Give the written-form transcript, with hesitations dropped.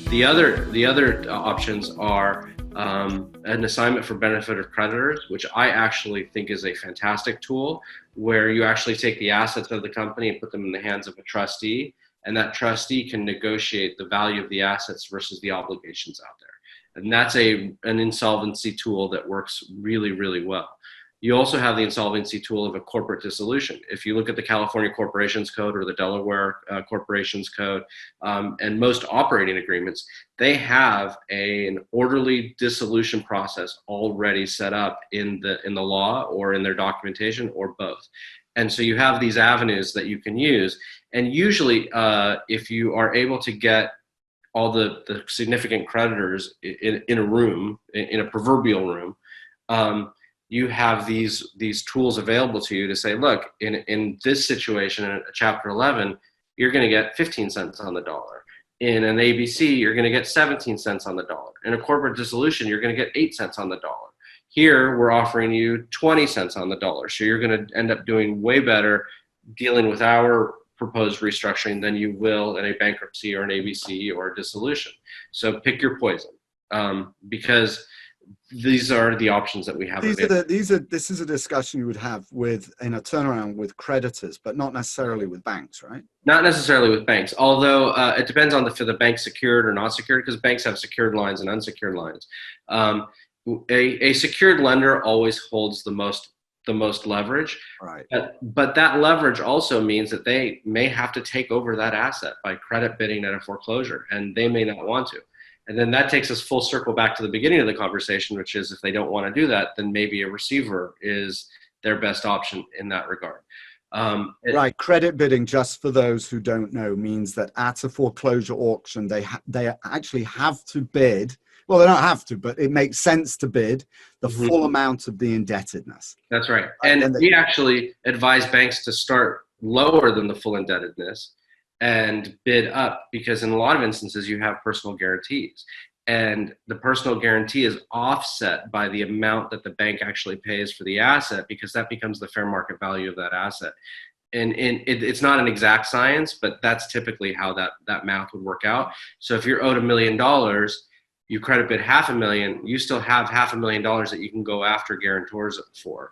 The other options are an assignment for benefit of creditors, which I actually think is a fantastic tool, where you actually take the assets of the company and put them in the hands of a trustee, and that trustee can negotiate the value of the assets versus the obligations out there. And that's an insolvency tool that works really, really well. You also have the insolvency tool of a corporate dissolution. If you look at the California Corporations Code or the Delaware Corporations Code, and most operating agreements, they have an orderly dissolution process already set up in the law or in their documentation or both. And so you have these avenues that you can use. And usually, if you are able to get all the significant creditors in a room, in a proverbial room, you have these tools available to you to say, look, in this situation, in Chapter 11, you're going to get 15 cents on the dollar. In an ABC, you're going to get 17 cents on the dollar. In a corporate dissolution, you're going to get 8 cents on the dollar. Here, we're offering you 20 cents on the dollar. So you're going to end up doing way better dealing with our proposed restructuring than you will in a bankruptcy or an ABC or a dissolution. So pick your poison, because these are the options that we have. This is a discussion you would have in a turnaround with creditors, but not necessarily with banks, right? Not necessarily with banks, although it depends on the bank secured or not secured, because banks have secured lines and unsecured lines. A secured lender always holds the most leverage, right? But that leverage also means that they may have to take over that asset by credit bidding at a foreclosure, and they may not want to. And then that takes us full circle back to the beginning of the conversation, which is if they don't want to do that, then maybe a receiver is their best option in that regard. Right. Credit bidding, just for those who don't know, means that at a foreclosure auction, they actually have to bid. Well, they don't have to, but it makes sense to bid the full amount of the indebtedness. That's right. And we actually advise banks to start lower than the full indebtedness and bid up, because in a lot of instances you have personal guarantees, and the personal guarantee is offset by the amount that the bank actually pays for the asset, because that becomes the fair market value of that asset. And it's not an exact science, but that's typically how that math would work out. So if you're owed $1 million, you credit bid $500,000, you still have $500,000 that you can go after guarantors for.